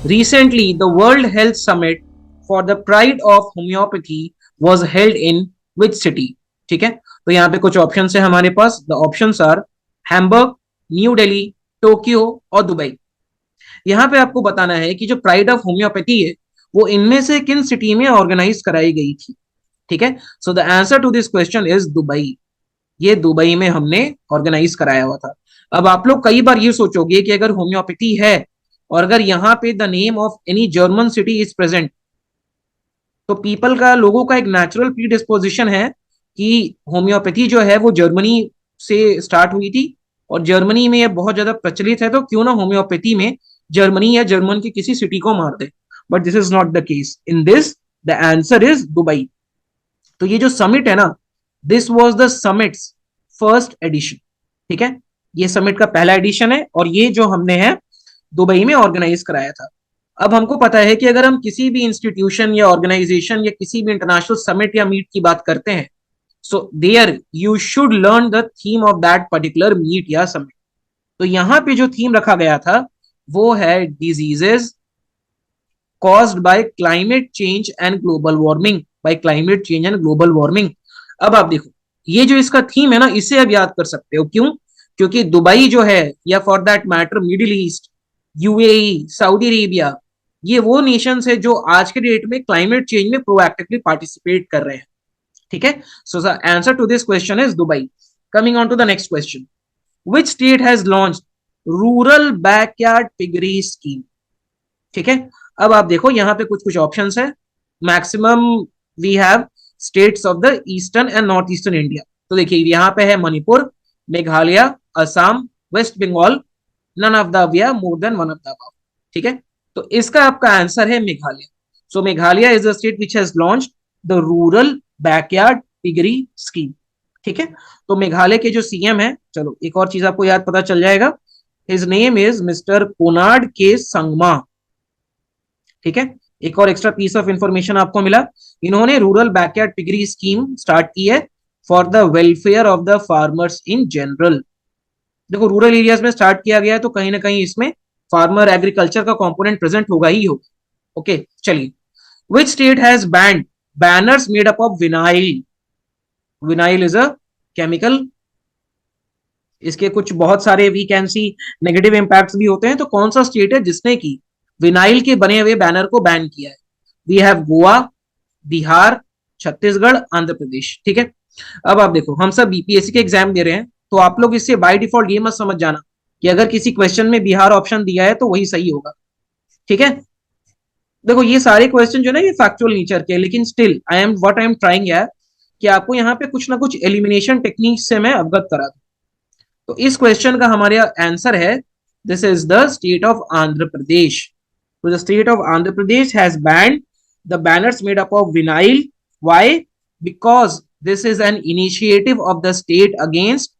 Recently, the World Health Summit for the Pride of Homeopathy was held in which city? ठीक है, तो यहाँ पे कुछ ऑप्शन है हमारे पास. The options are Hamburg, New Delhi, Tokyo और दुबई. यहाँ पे आपको बताना है कि जो प्राइड ऑफ होम्योपैथी है वो इनमें से किन सिटी में ऑर्गेनाइज कराई गई थी. ठीक है, so the answer to this question is Dubai. ये दुबई में हमने ऑर्गेनाइज कराया हुआ था. अब आप लोग कई बार ये सोचोगे कि अगर होम्योपैथी है और अगर यहाँ पे the name of any German city is present, तो पीपल का, लोगों का एक नेचुरल प्रीडिस्पोजिशन है कि होम्योपैथी जो है वो जर्मनी से स्टार्ट हुई थी और जर्मनी में ये बहुत ज्यादा प्रचलित है, तो क्यों ना होम्योपैथी में जर्मनी या जर्मन की किसी सिटी को मार दे. But this is not the case. In this the answer is Dubai. तो ये जो समिट है ना, this was the summit's first edition. ठीक है, ये समिट का पहला एडिशन है और ये जो हमने है दुबई में ऑर्गेनाइज कराया था. अब हमको पता है कि अगर हम किसी भी इंस्टीट्यूशन या ऑर्गेनाइजेशन या किसी भी इंटरनेशनल समिट या मीट की बात करते हैं, so there you should learn the theme of that particular meet या समिट. तो यहाँ पे जो थीम रखा गया था वो है diseases caused by climate change and global warming. by climate change and global warming. अब आप देखो, ये जो इसका थीम है ना, इसे आप याद कर सकते हो. क्यों? क्योंकि दुबई जो है, या for that matter Middle East, UAE, Saudi Arabia, ये वो नेशंस है जो आज के डेट में क्लाइमेट चेंज में प्रोएक्टिवली पार्टिसिपेट कर रहे हैं. ठीक है, so the answer to this question is Dubai. Coming on to the next question, which state has launched rural backyard piggery scheme. ठीक है, अब आप देखो यहाँ पे कुछ कुछ ऑप्शंस है. Maximum we have states of the eastern and north eastern India. तो देखिए यहाँ पे है Manipur, Meghalaya, Assam, West Bengal. None of the above, more than one of the above. ठीक है, तो इसका आपका आंसर है Meghalaya. So Meghalaya is the state which has launched the rural backyard piggery scheme. ठीक है, तो मेघालय के जो सीएम है, चलो एक और चीज आपको याद पता चल जाएगा, his name is mister Konrad के संगमा. ठीक है, एक और एक्स्ट्रा पीस ऑफ इंफॉर्मेशन आपको मिला. इन्होंने rural backyard piggery scheme start की है for the welfare of the farmers in general. देखो रूरल एरियाज में स्टार्ट किया गया है तो कहीं ना कहीं इसमें फार्मर एग्रीकल्चर का कंपोनेंट प्रेजेंट होगा ही होगा. ओके, चलिए. Which state has banned banners made up of vinyl. Vinyl is a chemical. इसके कुछ बहुत सारे we can see negative impacts भी होते हैं. तो कौन सा स्टेट है जिसने की विनाइल के बने हुए बैनर को बैन किया है? We have Goa, Bihar, Chhattisgarh, Andhra Pradesh. ठीक है, अब आप देखो, हम सब बीपीएससी के एग्जाम दे रहे हैं, तो आप लोग इससे बाय डिफॉल्ट ये मत समझ जाना कि अगर किसी क्वेश्चन में बिहार ऑप्शन दिया है तो वही सही होगा. ठीक है, देखो ये सारे क्वेश्चन जो है ना ये फैक्चुअल नेचर के, लेकिन स्टिल आई एम ट्राइंग है कि आपको यहाँ पे कुछ ना कुछ एलिमिनेशन टेक्निक से मैं अवगत करा दूं. तो इस क्वेश्चन का हमारे आंसर है, this is the state of Andhra Pradesh. So the state of Andhra Pradesh has banned the banners made up of vinyl. Why? Because this is an initiative of the state against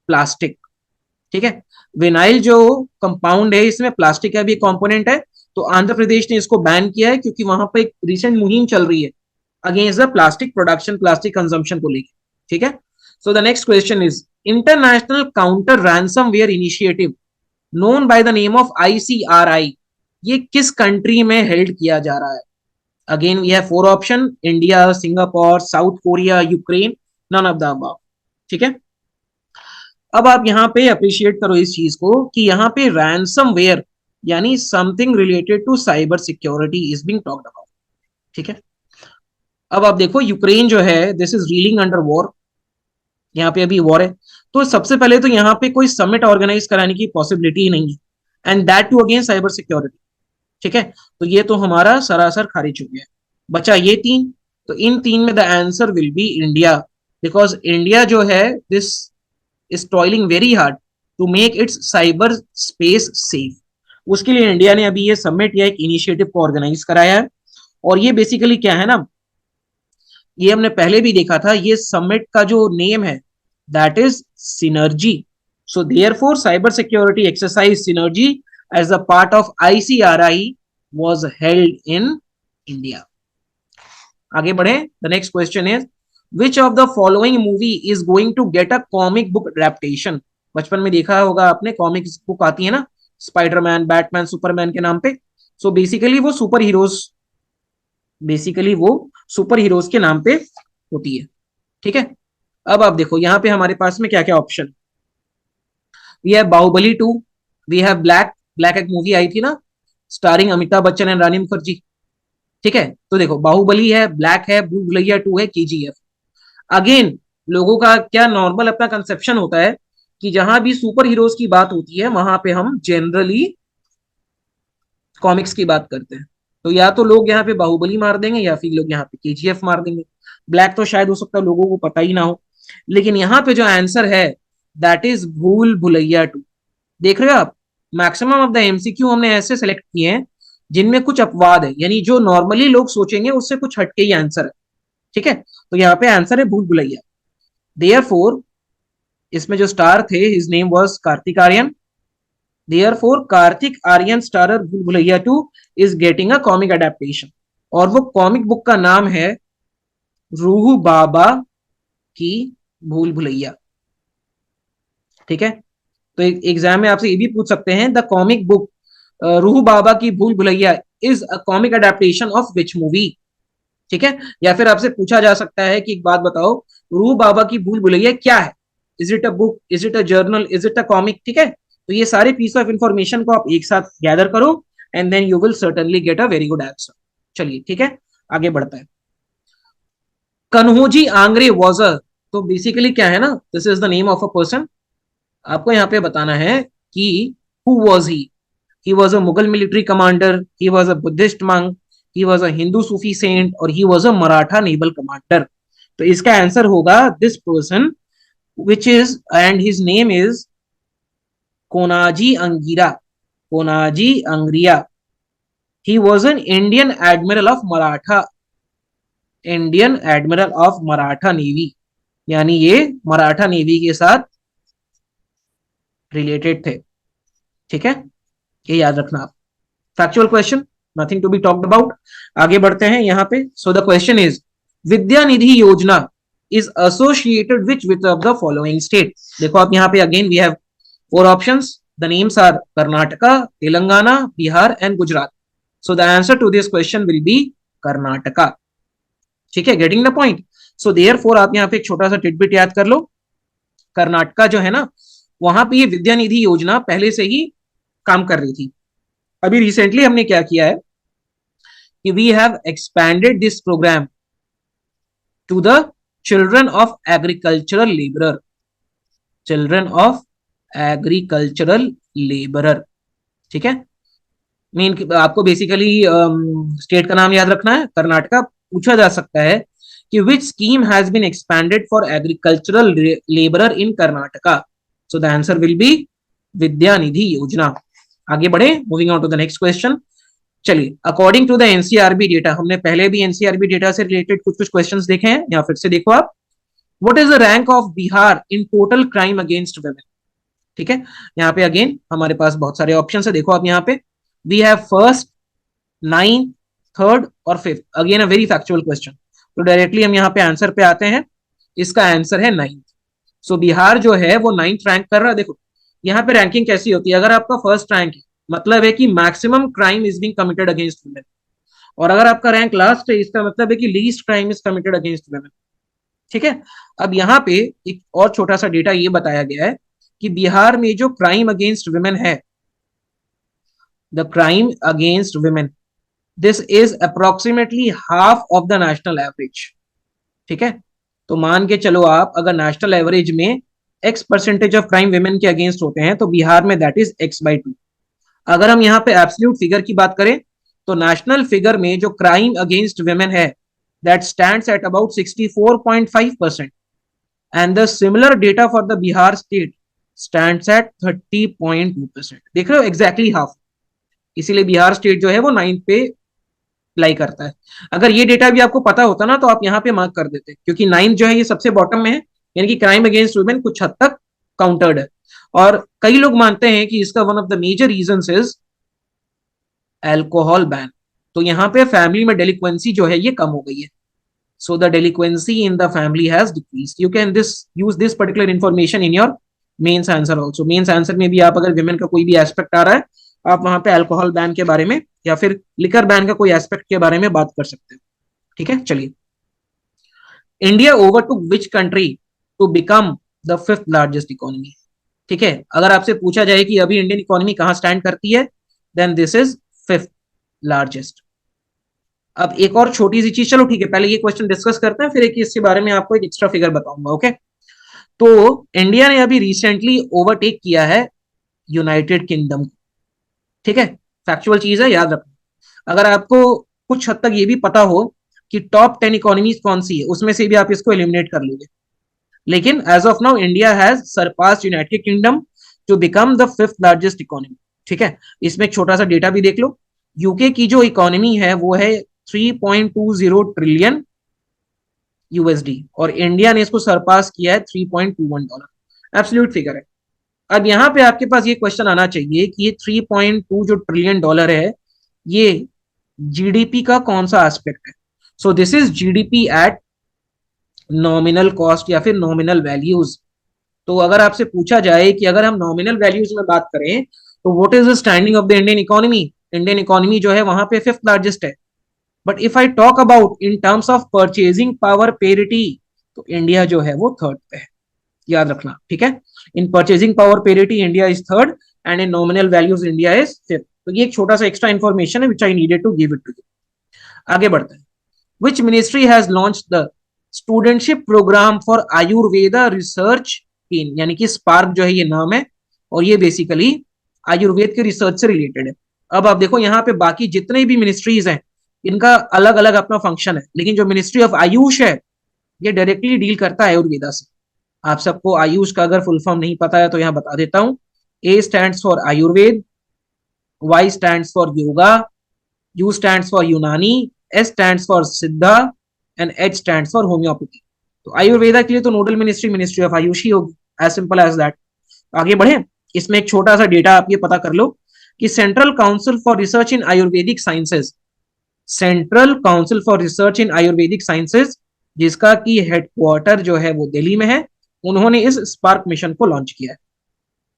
plastic. ठीक है, vinyl जो compound है इसमें plastic का भी component है, तो आंध्र प्रदेश ने इसको बैन किया है क्योंकि वहां पर एक रिसेंट मुहिम चल रही है against the plastic production, plastic consumption को लेकर. ठीक है, so the next question is international counter ransomware initiative known by the name of ICRI, ये किस कंट्री में हेल्ड किया जा रहा है? Again we have four option, India, Singapore, South Korea, Ukraine, none of the above. ठीक है, अब आप यहाँ पे अप्रिशिएट करो इस चीज को कि यहाँ पे रैंसमवेयर यानी something related to cyber security is being talked about. ठीक है, अब आप देखो यूक्रेन जो है this is reeling under war. यहाँ पे अभी वॉर है, तो सबसे पहले तो यहाँ पे कोई समिट ऑर्गेनाइज कराने की पॉसिबिलिटी ही नहीं है, and that too against cyber security. ठीक है, तो ये तो हमारा सरासर खारिज हो गया. बचा ये तीन, तो इन तीन में the answer will be India. Because India जो है this is toiling very hard to make its cyber space safe. उसके लिए इंडिया ने अभी ये समिट या एक इनिशिएटिव को ऑर्गेनाइज कराया है. और ये बेसिकली क्या है ना, ये हमने पहले भी देखा था, ये समिट का जो नेम है that is synergy. So therefore cyber security exercise synergy as a part of ICRI was held in India. आगे बढ़े. The next question is which of the following movie is going to get a comic book adaptation? बचपन में देखा होगा आपने, comics book आती है ना, स्पाइडरमैन, बैटमैन, सुपरमैन के नाम पे. सो बेसिकली वो सुपर हीरोज के नाम पे होती है। ठीक है, अब आप देखो यहाँ पे हमारे पास में क्या क्या option. We have Baahubali 2, we have black, black एक मूवी आई थी ना स्टारिंग अमिताभ बच्चन एंड रानी मुखर्जी। ठीक है, तो देखो बाहुबली है, ब्लैक है, भूल भुलैया 2 है, केजीएफ। अगेन लोगों का क्या नॉर्मल अपना कंसेप्शन होता है कि जहां भी सुपर हीरोज की बात होती है वहां पे हम जनरली कॉमिक्स की बात करते हैं। तो या तो लोग यहाँ पे बाहुबली मार देंगे या फिर लोग यहाँ पे केजीएफ मार देंगे। ब्लैक तो शायद हो सकता है लोगों को पता ही ना हो, लेकिन यहाँ पे जो आंसर है दैट इज भूल भुलैया 2। देख रहे हो आप, मैक्सिमम ऑफ द एमसीक्यू हमने ऐसे सेलेक्ट किए हैं जिनमें कुछ अपवाद है, यानी जो नॉर्मली लोग सोचेंगे उससे कुछ हटके ही आंसर है। ठीक है, तो यहाँ पे आंसर है भूल भुलैया। देयरफॉर इसमें जो स्टार थे his name was Kartik Aaryan. Therefore Kartik Aaryan starrer Bhool Bhulaiyaa 2 is getting a comic adaptation, और वो कॉमिक बुक का नाम है रूह बाबा की भूल भुलैया। ठीक है, तो एग्जाम में आपसे ये भी पूछ सकते हैं द कॉमिक बुक रूह बाबा की भूल Bhulaiyaa is a comic adaptation of which movie. ठीक है, या फिर आपसे पूछा जा सकता है कि एक बात बताओ, रूह बाबा की भूल भुलैया क्या है, is it a book, is it a journal, is it a comic. ठीक है, तो ये सारे पीस ऑफ इंफॉर्मेशन को आप एक साथ गैदर करो and then you will certainly get a very good answer. चलिए ठीक है, आगे बढ़ता है। कन्होजी आंग्रे वॉज अ, तो बेसिकली क्या है ना, this is the name of a person. आपको यहाँ पे बताना है कि who was he. He was a Mughal military commander, he was a Buddhist monk, he was a Hindu Sufi saint, और he was a Maratha naval commander। तो इसका answer होगा this person which is, and his name is Kanhoji Angre, Kanhoji Angria. He was an Indian admiral of Maratha, Indian admiral of Maratha navy, यानी ये Maratha navy के साथ related थे। ठीक है, ये याद रखना आप। Factual question, nothing to be talked about. आगे बढ़ते हैं यहाँ पे। So the question is Vidya Nidhi Yojana is associated which of the following state. देखो आप यहाँ पे again we have four options, the names are Karnataka, Telangana, Bihar and Gujarat. So the answer to this question will be Karnataka. ठीक है, getting the point. So therefore आप यहाँ पे एक छोटा सा टिडबिट याद कर लो। कर्नाटका जो है ना, वहां पे ये विद्या निधि योजना पहले से ही काम कर रही थी। अभी रिसेंटली हमने क्या किया है कि we have expanded this program to the children of agricultural labourer, children of agricultural labourer. ठीक है, मेन आपको बेसिकली स्टेट का नाम याद रखना है कर्नाटका। पूछा जा सकता है कि which scheme has been expanded for agricultural labourer in Karnataka. So the answer will be Vidya Nidhi Yojana. आगे बढ़े, moving on to the next question. चलिए, according to the NCRB data, हमने पहले भी एनसीआरबी डेटा से रिलेटेड कुछ कुछ क्वेश्चंस देखे हैं, या फिर से देखो आप। What is the rank of Bihar in total crime against women. ठीक है, यहाँ पे अगेन हमारे पास बहुत सारे ऑप्शन है, देखो आप यहाँ पे we have first, ninth, third और fifth. Again a very factual question, तो डायरेक्टली हम यहाँ पे आंसर पे आते हैं। इसका आंसर है नाइन्थ। सो बिहार जो है वो नाइन्थ रैंक कर रहा है। देखो यहाँ पे रैंकिंग कैसी होती है, अगर आपका फर्स्ट रैंक है मतलब है कि maximum crime is being committed against women, और अगर आपका रैंक लास्ट है इसका मतलब है कि least crime is committed against women. ठीक है, अब यहाँ पे एक और छोटा सा डेटा ये बताया गया है कि बिहार में जो क्राइम अगेंस्ट वुमेन है, the crime against women, this is approximately half of the national average. ठीक है, तो मान के चलो आप अगर नेशनल एवरेज में x percentage of crime women के अगेंस्ट होते हैं तो बिहार में दैट इज x/2। अगर हम यहाँ पे एब्सोल्यूट फिगर की बात करें तो नेशनल फिगर में जो क्राइम अगेंस्ट वुमेन है that stands at about 64.5%, and the similar data for the Bihar state stands eight 30.2%। देख रहे हो, एग्जैक्टली हाफ। इसीलिए बिहार स्टेट जो है वो 9 पे लाई करता है। अगर ये डेटा भी आपको पता होता ना तो आप यहाँ पे मार्क कर देते, क्योंकि 9 जो है ये सबसे बॉटम में है, यानी कि क्राइम अगेंस्ट वुमेन कुछ हद तक काउंटर्ड है। और कई लोग मानते हैं कि इसका one of the major reasons is alcohol ban. तो यहाँ पे फैमिली में डेलिक्वेंसी जो है ये कम हो गई है। So the delinquency in the family has decreased. You can this use this particular information in your mains answer also. Mains answer में भी आप अगर विमेन का कोई भी एस्पेक्ट आ रहा है आप वहां पे अल्कोहल बैन के बारे में या फिर लिकर बैन का कोई एस्पेक्ट के बारे में बात कर सकते हो। ठीक है, चलिए। India overtook which country to become the fifth largest economy. ठीक है, अगर आपसे पूछा जाए कि अभी इंडियन इकोनॉमी कहां स्टैंड करती है, then this is fifth largest. अब एक और छोटी सी चीज, चलो ठीक है, पहले ये क्वेश्चन डिस्कस करते हैं, फिर एक इसके बारे में आपको एक एक्स्ट्रा फिगर बताऊंगा। ओके, तो इंडिया ने अभी रिसेंटली ओवरटेक किया है यूनाइटेड किंगडम को। ठीक है, फैक्चुअल चीज है, याद रखना। अगर आपको कुछ हद तक ये भी पता हो कि टॉप 10 इकोनॉमीज कौन सी है, उसमें से भी आप इसको एलिमिनेट कर लोगे, लेकिन as of now India has surpass United Kingdom to become the fifth largest economy. ठीक है, इसमें एक छोटा सा डेटा भी देख लो। यूके की जो इकोनॉमी है वो है 3.20 ट्रिलियन यूएसडी, और इंडिया ने इसको सरपास किया है $3.21। एब्सोल्यूट फिगर है। अब यहाँ पे आपके पास ये क्वेश्चन आना चाहिए कि ये 3.2 जो ट्रिलियन डॉलर है, ये जीडीपी का कौन सा एस्पेक्ट है। So this is GDP at nominal cost या फिर नॉमिनल वैल्यूज। तो अगर आपसे पूछा जाए कि अगर हम नॉमिनल वैल्यूज में बात करें तो what is the standing of the Indian economy, Indian economy जो है वहां पे फिफ्थ लार्जेस्ट है। But if I talk about in terms of purchasing power parity, तो इंडिया जो है वो थर्ड पे है, याद रखना। ठीक है, in purchasing power parity India is third, and in nominal values India is fifth. तो ये एक छोटा सा एक्स्ट्रा इन्फॉर्मेशन है which I needed to give it to you. आगे बढ़ते हैं। Which ministry has launch the studentship program for Ayurveda research in, यानी कि स्पार्क जो है ये नाम है, और ये बेसिकली आयुर्वेद के रिसर्च से रिलेटेड है। अब आप देखो यहाँ पे बाकी जितने भी मिनिस्ट्रीज हैं इनका अलग अलग अपना फंक्शन है, लेकिन जो मिनिस्ट्री ऑफ आयुष है ये डायरेक्टली डील करता है आयुर्वेदा से। आप सबको आयुष का अगर फुल फॉर्म नहीं पता है तो यहाँ बता देता हूँ। A stands for Ayurveda, Y stands for yoga, U stands for Unani, S stands for Siddha, and H stands for homeopathy. तो आयुर्वेदा के लिए तो nodal ministry ministry of AYUSH ही होगी, एज सिंपल एज दैट। आगे बढ़े, इसमें एक छोटा सा डेटा आप ये पता कर लो कि central council for research in Ayurvedic sciences, central council for research in Ayurvedic sciences, जिसका की हेडक्वार्टर जो है वो दिल्ली में है, उन्होंने इस स्पार्क मिशन को लॉन्च किया है,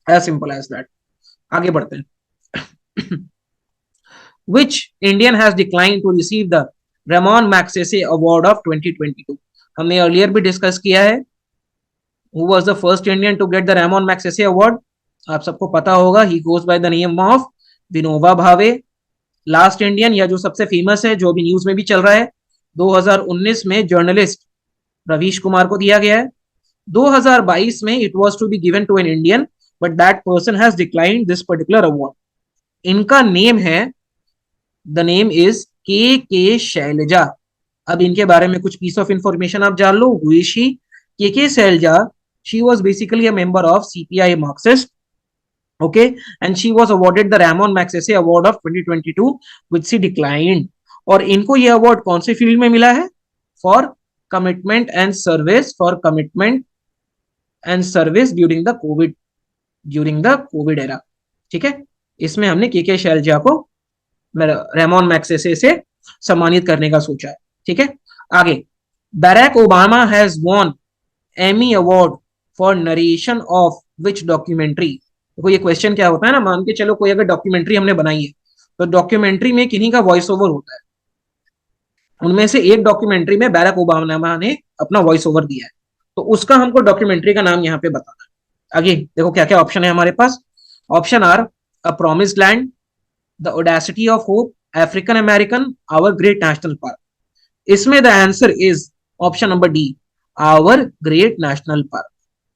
एज सिंपल एज दैट। आगे बढ़ते हैं। which Indian has declined to receive the Ramon Magsaysay Award of 2022। हमने अर्लियर भी डिस्कस किया है who was the first Indian to get the Ramon Magsaysay Award। आप सबको पता होगा, he goes by the name of Vinoba Bhave. Last Indian या जो सबसे फेमस है, जो भी न्यूज में भी चल रहा है, 2019 में जर्नलिस्ट रवीश कुमार को दिया गया है। 2022 में it was to be given to an Indian, but that person has declined this particular award. इनका नेम है, the name is K Shailaja. अब इनके बारे में कुछ पीस ऑफ इंफॉर्मेशन आप जान लो। हुई she K Shailaja, she was basically a member of CPI Marxist, okay, and she was awarded the Ramon Magsaysay Award of 2022 which she declined। और इनको ये अवार्ड कौन से फील्ड में मिला है? For commitment and service, for commitment and service during the Covid era. ठीक है, इसमें हमने के शैलजा को रेमोन मैग्सेसे से सम्मानित करने का सोचा है। ठीक है, आगे, बैराक Obama has von Emmy award for narration of which documentary. देखो ये क्वेश्चन क्या होता है ना, मान के चलो कोई अगर डॉक्यूमेंट्री हमने बनाई है, तो डॉक्यूमेंट्री में किन्हीं का वॉइस ओवर होता है। उनमें से एक डॉक्यूमेंट्री में बैराक ओबामा ने अपना वॉइस ओवर दिया है, तो उसका हमको डॉक्यूमेंट्री का नाम यहाँ पे बताना है। आगे देखो क्या क्या ऑप्शन है हमारे पास। Option are, a promised land, the audacity of hope, African American, our great national park. इसमें the answer is option number D, our great national park.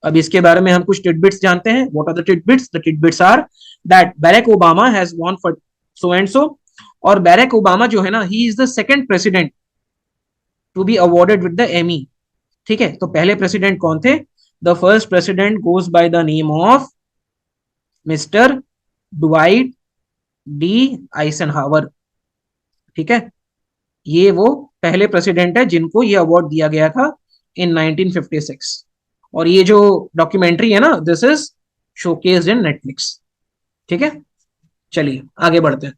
अब इसके बारे में हम कुछ टिडबिट्स जानते हैं। What are the tidbits? The tidbits are that Barack Obama has won for so and so, और बैराक ओबामा जो है ना, he is the second president to be awarded with the Emmy. ठीक है, तो पहले प्रेसिडेंट कौन थे? The first president goes by the name of mister Dwight D Eisenhower. ठीक है, ये वो पहले प्रेसिडेंट है जिनको ये अवार्ड दिया गया था इन 1956। और ये जो डॉक्यूमेंट्री है ना, this is showcased in Netflix. ठीक है, चलिए आगे बढ़ते हैं।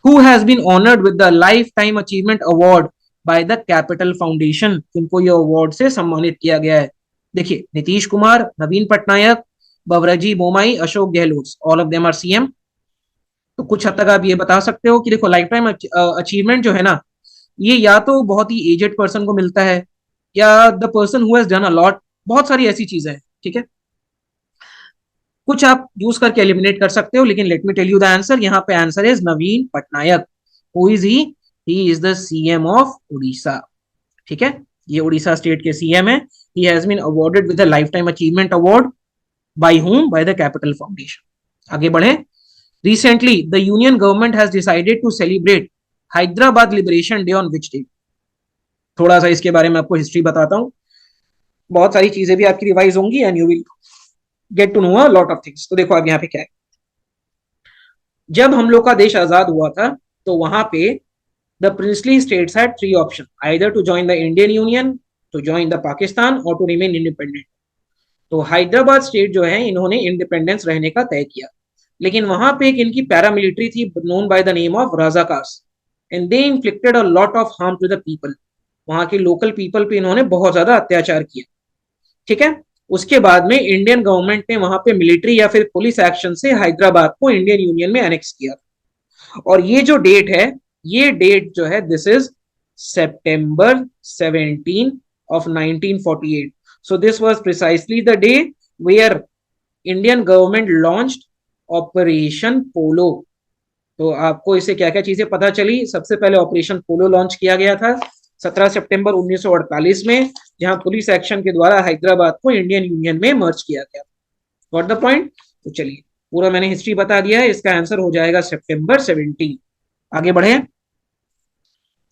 Who has been honoured with the life time achievement award by the capital foundation? इनको ये अवार्ड से सम्मानित किया गया है। देखिए, Nitish Kumar, Naveen Patnaik, Basavaraj Bommai, Ashok Gehlot, all of them are CM. तो कुछ हद तक आप ये बता सकते हो कि देखो लाइफ टाइम अचीवमेंट जो है ना, ये या तो बहुत ही एजेड पर्सन को मिलता है, या the person who has done a lot, बहुत सारी ऐसी चीजें हैं, ठीक है। कुछ आप यूज करके एलिमिनेट कर सकते हो, लेकिन let me tell you the answer. यहाँ पे answer is Naveen Patnaik. Who is he is the CM of Orissa, ठीक है। ये उड़ीसा स्टेट के सीएम है। He has been awarded with the life time achievement award by whom? By the Capital Foundation। आगे बढ़े। Recently, the Union government has decided to celebrate Hyderabad Liberation Day on which day? थोड़ा सा इसके बारे में आपको history बताता हूँ। बहुत सारी चीजें भी आपकी रिवाइज होंगी and you will get to know a lot of things. तो देखो अब यहाँ पे क्या है। जब हम लोग का देश आजाद हुआ था, तो वहां पे the princely states had three option, either to join the Indian union, to join the Pakistan और टू रिमेन इंडिपेंडेंट। तो हैदराबाद स्टेट जो है, इन्होंने इंडिपेंडेंस रहने का तय किया, लेकिन वहां पे एक इनकी पैरामिलिट्री थी known by the name of Razakars, and they inflicted a lot of harm to the people. वहां के लोकल पीपल पे इन्होंने बहुत ज्यादा अत्याचार किया, ठीक है। उसके बाद में इंडियन गवर्नमेंट ने वहां पे मिलिट्री या फिर पुलिस एक्शन से हैदराबाद को इंडियन यूनियन में एनेक्स किया। और ये जो डेट है, ये डेट जो है, this is September 17 of 1948. So this was precisely the day where Indian government launched operation Polo. तो आपको इससे क्या क्या चीजें पता चली। सबसे पहले ऑपरेशन पोलो लॉन्च किया गया था 17 सितंबर 1948 में, जहां पुलिस एक्शन के द्वारा हैदराबाद को इंडियन यूनियन में मर्ज किया गया। Got the point. तो चलिए, पूरा मैंने हिस्ट्री बता दिया है, इसका आंसर हो जाएगा September 17। आगे बढ़े।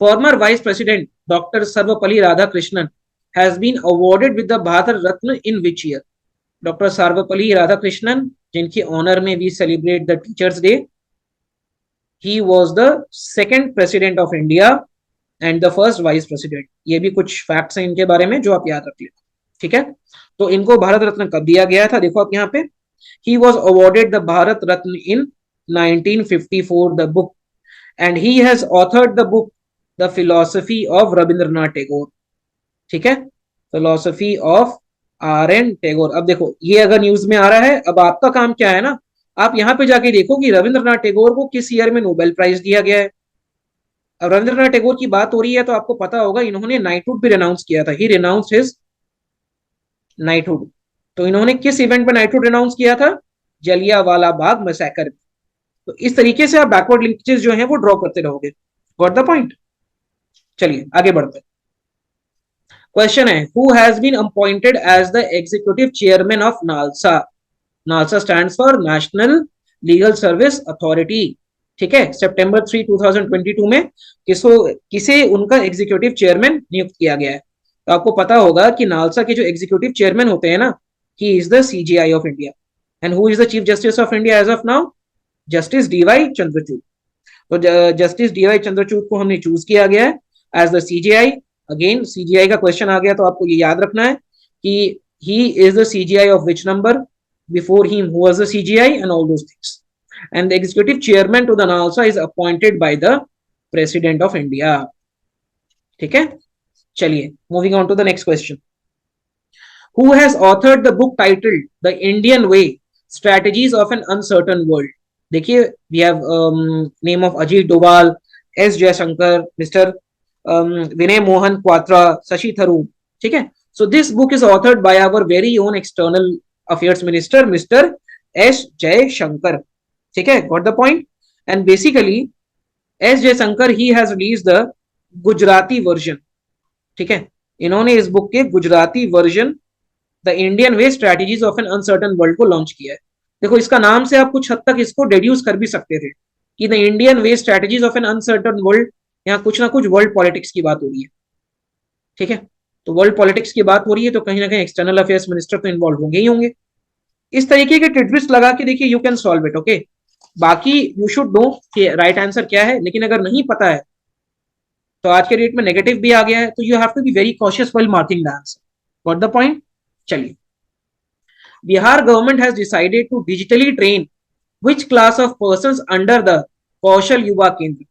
Former vice president doctor Sarvepalli Radhakrishnan has been awarded with the Bharat Ratna in which year? Doctor Sarvepalli Radhakrishnan, जिनके ऑनर में we celebrate the teachers day, he was the second president of India and the first vice president. ये भी कुछ facts हैं इनके बारे में जो आप याद रख लेना, ठीक है। तो इनको भारत रत्न कब दिया गया था, देखो आप यहाँ पे, he was awarded the Bharat Ratna in 1954, the book, and he has authored the book The Philosophy of Rabindranath Tagore, ठीक है। Philosophy of R.N. Tagore। अब देखो ये अगर न्यूज में आ रहा है, अब आपका काम क्या है ना, आप यहाँ पे जाके देखो कि रविंद्रनाथ टैगोर को किस ईयर में नोबेल प्राइज दिया गया है। अब रविंद्रनाथ टैगोर की बात हो रही है तो आपको पता होगा इन्होंने नाइटहुड भी रिनाउंस किया था। ही रिनाउंस्ड हिज नाइटहुड। तो इन्होंने किस इवेंट में नाइटहुड रिनाउंस किया था? जलियांवाला बाग मैसेकर। तो इस तरीके से आप बैकवर्ड लिंकेजेस जो हैं वो ड्रॉ करते रहोगे। Got the point. चलिए आगे बढ़ते हैं। क्वेश्चन है, who has been appointed as the executive chairman of NALSA? NALSA stands for national legal service authority, ठीक है। सितंबर 3, 2022 में किसे उनका एग्जीक्यूटिव चेयरमैन नियुक्त किया गया है। तो आपको पता होगा कि नालसा के जो एग्जीक्यूटिव चेयरमैन होते हैं ना, he is the CJI of India. And who is the chief justice of India as of now? Justice DY Chandrachud. तो जस्टिस डीवाई चंद्रचूड़ को हमने चूज किया गया है as the CJI. Again CJI का क्वेश्चन आ गया तो आपको ये याद रखना है कि he is the CGI of which number, before him who was the CGI, and all those things. And the executive chairman to the NALSA is appointed by the president of India, ठीक है। चलिए moving on to the next question. Who has authored the book titled The Indian Way, Strategies of an Uncertain World? देखिए, we have name of Ajit Doval, S Jaishankar, Mr. Vinay Mohan Kwatra, Shashi Tharoor, ठीक है। So this book is authored by our very own external affairs minister, Mr. S Jaishankar, ठीक है। Got the point? And basically S Jaishankar, he has released the Gujarati version, ठीक है। इन्होंने इस book के Gujarati version the Indian way strategies of an uncertain world को launch किया है। देखो इसका नाम से आप कुछ हद तक इसको डिड्यूस कर भी सकते थे कि the Indian way strategies of an uncertain world, यहाँ कुछ ना कुछ वर्ल्ड पॉलिटिक्स की बात हो रही है, ठीक है। तो वर्ल्ड पॉलिटिक्स की बात हो रही है तो कहीं ना कहीं एक्सटर्नल अफेयर्स मिनिस्टर तो इन्वॉल्व होंगे ही होंगे। इस तरीके के टिडबिट्स लगा के देखिए, you can solve it, okay. बाकी यू शुड नो कि राइट आंसर क्या है, लेकिन अगर नहीं पता है तो आज के डेट में नेगेटिव भी आ गया है, तो you have to be very cautious while marking the answer. Got the point. चलिए, Bihar government has decided to digitally train which class of persons under the Kaushal Yuva Kendra?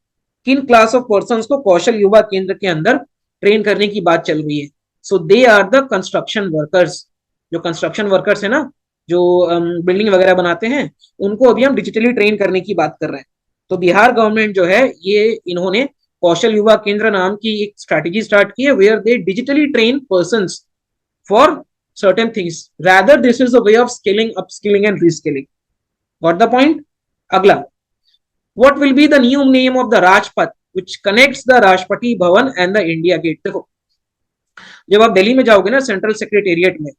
किन क्लास ऑफ पर्संस को कौशल युवा केंद्र के अंदर ट्रेन करने की बात चल रही है? So they are the construction workers. जो कंस्ट्रक्शन वर्कर्स है ना, जो बिल्डिंग वगैरह बनाते हैं, उनको अभी हम डिजिटली ट्रेन करने की बात कर रहे हैं। तो बिहार गवर्नमेंट जो है ये इन्होंने कौशल युवा केंद्र नाम की एक स्ट्रैटेजी स्टार्ट की है, where they digitally train persons for certain things, rather this is a way of scaling, upskilling and reskilling. Got the point? अगला, what will be the new name of the Rajpath which connects the Rashtrapati Bhavan and the India Gate? देखो, जब आप दिल्ली में जाओगे ना central secretariat में,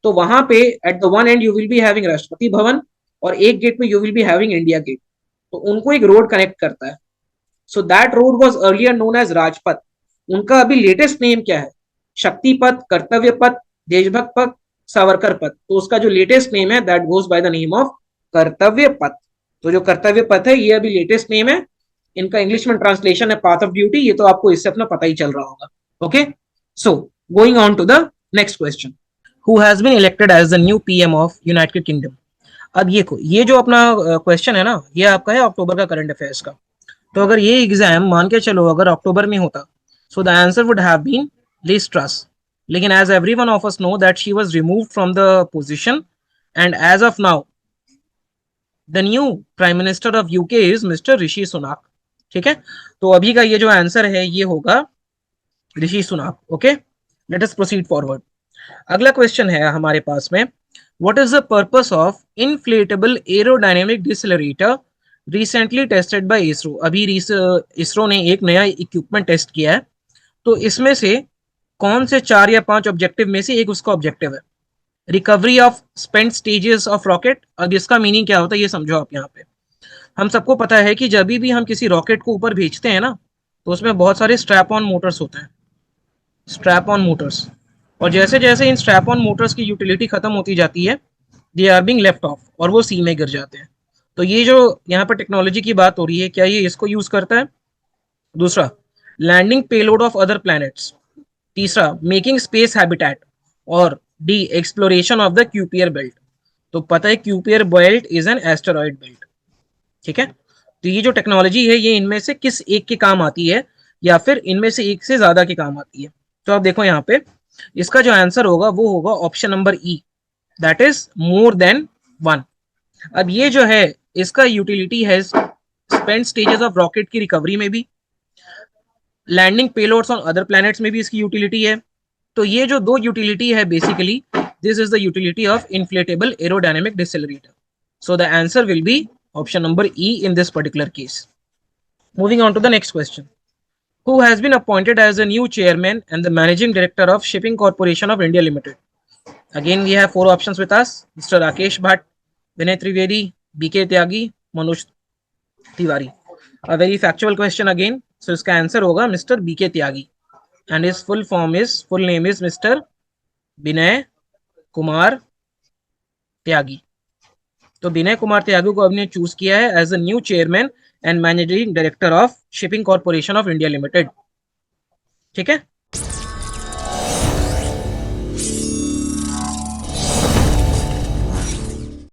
तो वहां पे at the one end you will be having Rashtrapati Bhavan और एक गेट में you will be having India gate, तो उनको एक रोड कनेक्ट करता है. So that road was earlier known as Rajpath. उनका अभी लेटेस्ट नेम क्या है? शक्ति पथ, कर्तव्य पथ, देशभक्त पथ, सावरकर पथ. तो उसका जो लेटेस्ट नेम है that goes by the name of कर्तव्य पथ. तो जो कर्तव्य पथ है ये अभी लेटेस्ट नेम है. इनका इंग्लिश में ट्रांसलेशन है पाथ ऑफ ड्यूटी. ये तो आपको इससे अपना पता ही चल रहा होगा. Okay, so going on to the next question. Who has been elected as the new PM of United Kingdom? अब ये जो अपना क्वेश्चन है ना, ये आपका है अक्टूबर का करंट अफेयर्स का. तो अगर ये एग्जाम मान के चलो अगर अक्टूबर में होता, so the answer would have been Liz Truss. लेकिन as everyone of us know that she was removed from the position and as of now the new prime minister of UK is mister Rishi Sunak. ठीक है, तो अभी का ये जो answer है ये होगा Rishi Sunak. Okay, let us proceed forward. अगला क्वेश्चन है हमारे पास में, what is the purpose of inflatable aerodynamic decelerator recently tested by ISRO? अभी इसरो ने एक नया इक्विपमेंट टेस्ट किया है, तो इसमें से कौन से 4 या 5 ऑब्जेक्टिव में से एक उसका ऑब्जेक्टिव है? Recovery of spent stages of rocket. अब इसका मीनिंग क्या होता है ये समझो आप. यहाँ पे हम सबको पता है कि जब भी हम किसी रॉकेट को ऊपर भेजते हैं ना, तो उसमें बहुत सारे स्ट्रैप ऑन मोटर्स होते हैं, स्ट्रैप ऑन मोटर्स. और जैसे जैसे इन स्ट्रैप ऑन मोटर्स की यूटिलिटी खत्म होती जाती है, they are being left off और वो सी में गिर जाते हैं. तो ये जो यहाँ पर टेक्नोलॉजी की बात हो रही है, क्या ये इसको यूज करता है? दूसरा, landing payload of other planets. तीसरा, मेकिंग स्पेस हैबिटेट. और D, exploration of the Kuiper belt. तो पता है Kuiper belt is an asteroid belt. ठीक है, तो ये जो टेक्नोलॉजी है ये इनमें से किस एक के काम आती है या फिर इनमें से एक से ज्यादा के काम आती है? तो आप देखो यहाँ पे इसका जो आंसर होगा वो होगा option number E, that is more than 1. अब ये जो है इसका यूटिलिटी है स्पेंट स्टेजेस ऑफ रॉकेट की रिकवरी में भी, landing payloads on other planets में भी इसकी यूटिलिटी है. तो ये जो दो यूटिलिटी है basically, this is the utility of inflatable aerodynamic decelerator. So the answer will be option number E in this particular case. Moving on to the next question. Who has been appointed as the new chairman and the managing director of Shipping Corporation of India Limited? Again, we have 4 options with us. Mr. Rakesh Bhatt, Vinay Trivedi, BK Tyagi, Manoj Tiwari. A very factual question again. So, इसका answer होगा Mr. BK Tyagi. And his full name is Mr. Vinay Kumar Tyagi. तो विनय कुमार त्यागी को हमने choose किया है as a new chairman and managing director of shipping corporation of India limited. ठीक है,